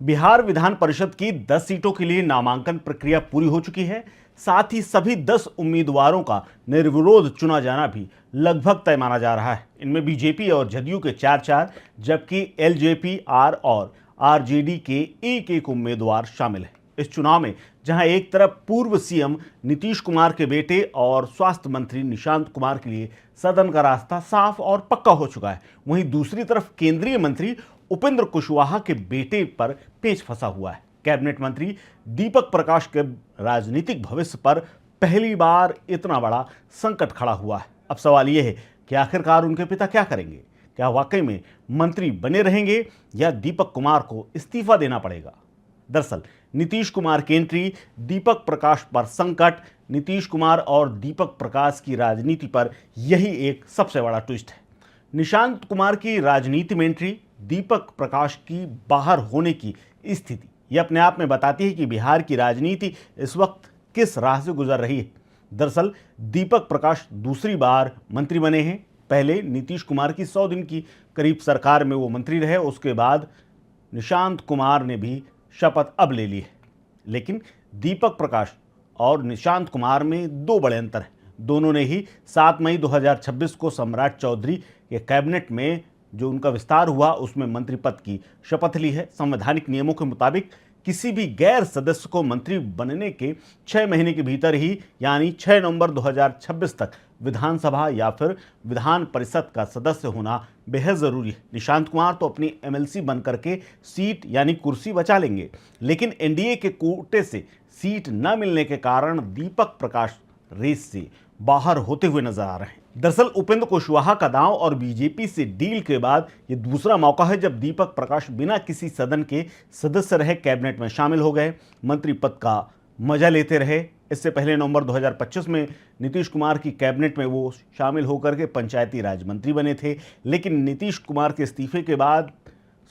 बिहार विधान परिषद की 10 सीटों के लिए नामांकन प्रक्रिया पूरी हो चुकी है। साथ ही सभी 10 उम्मीदवारों का निर्विरोध चुना जाना भी लगभग तय माना जा रहा है। इनमें बीजेपी और जदयू के 4-4 जबकि एलजेपी, आर और आरजेडी के एक उम्मीदवार शामिल हैं। इस चुनाव में जहां एक तरफ पूर्व सीएम नीतीश कुमार के बेटे और स्वास्थ्य मंत्री निशांत कुमार के लिए सदन का रास्ता साफ और पक्का हो चुका है, वहीं दूसरी तरफ केंद्रीय मंत्री उपेंद्र कुशवाहा के बेटे पर पेच फंसा हुआ है। कैबिनेट मंत्री दीपक प्रकाश के राजनीतिक भविष्य पर पहली बार इतना बड़ा संकट खड़ा हुआ है। अब सवाल यह है कि आखिरकार उनके पिता क्या करेंगे? क्या वाकई में मंत्री बने रहेंगे या दीपक कुमार को इस्तीफा देना पड़ेगा? दरअसल नीतीश कुमार की एंट्री, दीपक प्रकाश पर संकट, नीतीश कुमार और दीपक प्रकाश की राजनीति पर यही एक सबसे बड़ा ट्विस्ट है। निशांत कुमार की राजनीति में एंट्री, दीपक प्रकाश की बाहर होने की स्थिति, यह अपने आप में बताती है कि बिहार की राजनीति इस वक्त किस राह से गुजर रही है। दरअसल दीपक प्रकाश दूसरी बार मंत्री बने हैं। पहले नीतीश कुमार की 100 दिन की करीब सरकार में वो मंत्री रहे, उसके बाद निशांत कुमार ने भी शपथ अब ले ली है। लेकिन दीपक प्रकाश और निशांत कुमार में दो बड़े अंतर हैं। दोनों ने ही 7 मई 2026 को सम्राट चौधरी के कैबिनेट में जो उनका विस्तार हुआ उसमें मंत्री पद की शपथ ली है। संवैधानिक नियमों के मुताबिक किसी भी गैर सदस्य को मंत्री बनने के 6 महीने के भीतर ही यानी 6 नवंबर 2026 तक विधानसभा या फिर विधान परिषद का सदस्य होना बेहद जरूरी है। निशांत कुमार तो अपनी एमएलसी बन करके सीट यानी कुर्सी बचा लेंगे, लेकिन एनडीए के कोटे से सीट न मिलने के कारण दीपक प्रकाश रेस से बाहर होते हुए नजर आ रहे हैं। दरअसल उपेंद्र कुशवाहा का दांव और बीजेपी से डील के बाद ये दूसरा मौका है जब दीपक प्रकाश बिना किसी सदन के सदस्य रहे कैबिनेट में शामिल हो गए, मंत्री पद का मजा लेते रहे। इससे पहले नवंबर 2025 में नीतीश कुमार की कैबिनेट में वो शामिल होकर के पंचायती राज मंत्री बने थे, लेकिन नीतीश कुमार के इस्तीफे के बाद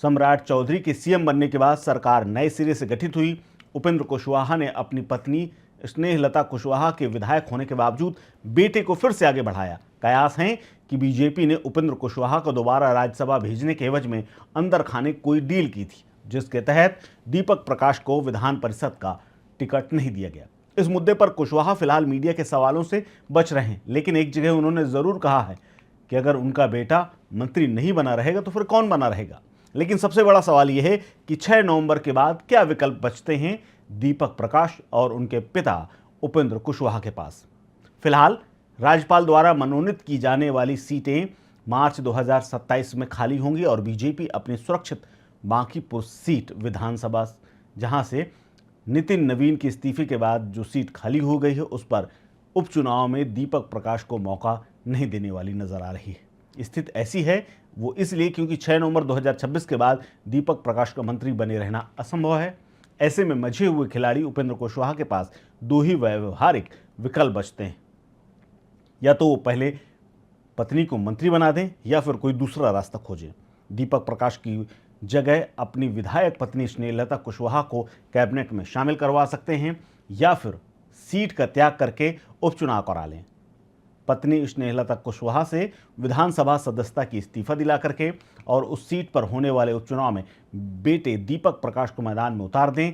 सम्राट चौधरी के सीएम बनने के बाद सरकार नए सिरे से गठित हुई। उपेंद्र कुशवाहा ने अपनी पत्नी स्नेहलता कुशवाहा के विधायक होने के बावजूद बेटे को फिर से आगे बढ़ाया। कयास हैं कि बीजेपी ने उपेंद्र कुशवाहा को दोबारा राज्यसभा भेजने के एवज में अंदर खाने कोई डील की थी, जिसके तहत दीपक प्रकाश को विधान परिषद का टिकट नहीं दिया गया। इस मुद्दे पर कुशवाहा फिलहाल मीडिया के सवालों से बच रहे हैं, लेकिन एक जगह उन्होंने जरूर कहा है कि अगर उनका बेटा मंत्री नहीं बना रहेगा तो फिर कौन बना रहेगा। लेकिन सबसे बड़ा सवाल यह है कि 6 नवंबर के बाद क्या विकल्प बचते हैं दीपक प्रकाश और उनके पिता उपेंद्र कुशवाहा के पास। फिलहाल राज्यपाल द्वारा मनोनीत की जाने वाली सीटें मार्च 2027 में खाली होंगी और बीजेपी अपनी सुरक्षित बांकीपुर सीट विधानसभा, जहां से नितिन नवीन के इस्तीफे के बाद जो सीट खाली हो गई है, उस पर उपचुनाव में दीपक प्रकाश को मौका नहीं देने वाली नजर आ रही है। स्थिति ऐसी है वो इसलिए क्योंकि 6 नवंबर 2026 के बाद दीपक प्रकाश का मंत्री बने रहना असंभव है। ऐसे में मजे हुए खिलाड़ी उपेंद्र कुशवाहा के पास दो ही व्यवहारिक विकल्प बचते हैं, या तो वो पहले पत्नी को मंत्री बना दें या फिर कोई दूसरा रास्ता खोजें। दीपक प्रकाश की जगह अपनी विधायक पत्नी स्नेहलता कुशवाहा को कैबिनेट में शामिल करवा सकते हैं या फिर सीट का त्याग करके उपचुनाव करा लें। पत्नी स्नेहलता कुशवाहा से विधानसभा सदस्यता की इस्तीफा दिला करके और उस सीट पर होने वाले उपचुनाव में बेटे दीपक प्रकाश को मैदान में उतार दें।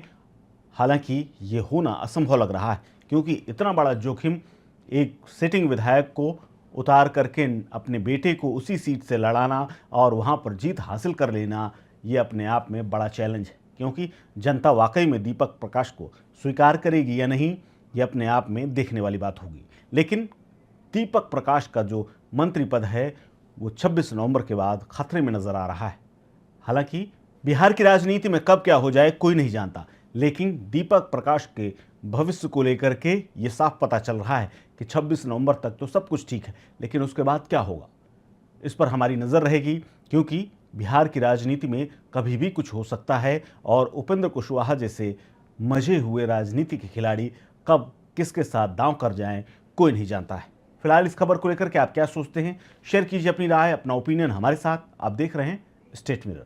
हालांकि ये होना असंभव लग रहा है, क्योंकि इतना बड़ा जोखिम एक सिटिंग विधायक को उतार करके अपने बेटे को उसी सीट से लड़ाना और वहां पर जीत हासिल कर लेना, ये अपने आप में बड़ा चैलेंज है। क्योंकि जनता वाकई में दीपक प्रकाश को स्वीकार करेगी या नहीं, ये अपने आप में देखने वाली बात होगी। लेकिन दीपक प्रकाश का जो मंत्री पद है वो 26 नवंबर के बाद खतरे में नजर आ रहा है। हालांकि बिहार की राजनीति में कब क्या हो जाए कोई नहीं जानता, लेकिन दीपक प्रकाश के भविष्य को लेकर के ये साफ पता चल रहा है कि 26 नवंबर तक तो सब कुछ ठीक है, लेकिन उसके बाद क्या होगा इस पर हमारी नज़र रहेगी, क्योंकि बिहार की राजनीति में कभी भी कुछ हो सकता है और उपेंद्र कुशवाहा जैसे मजे हुए राजनीति के खिलाड़ी कब किसके साथ दांव कर जाएं कोई नहीं जानता है। फिलहाल इस खबर को लेकर के आप क्या सोचते हैं, शेयर कीजिए अपनी राय, अपना ओपिनियन हमारे साथ। आप देख रहे हैं स्टेट मिरर।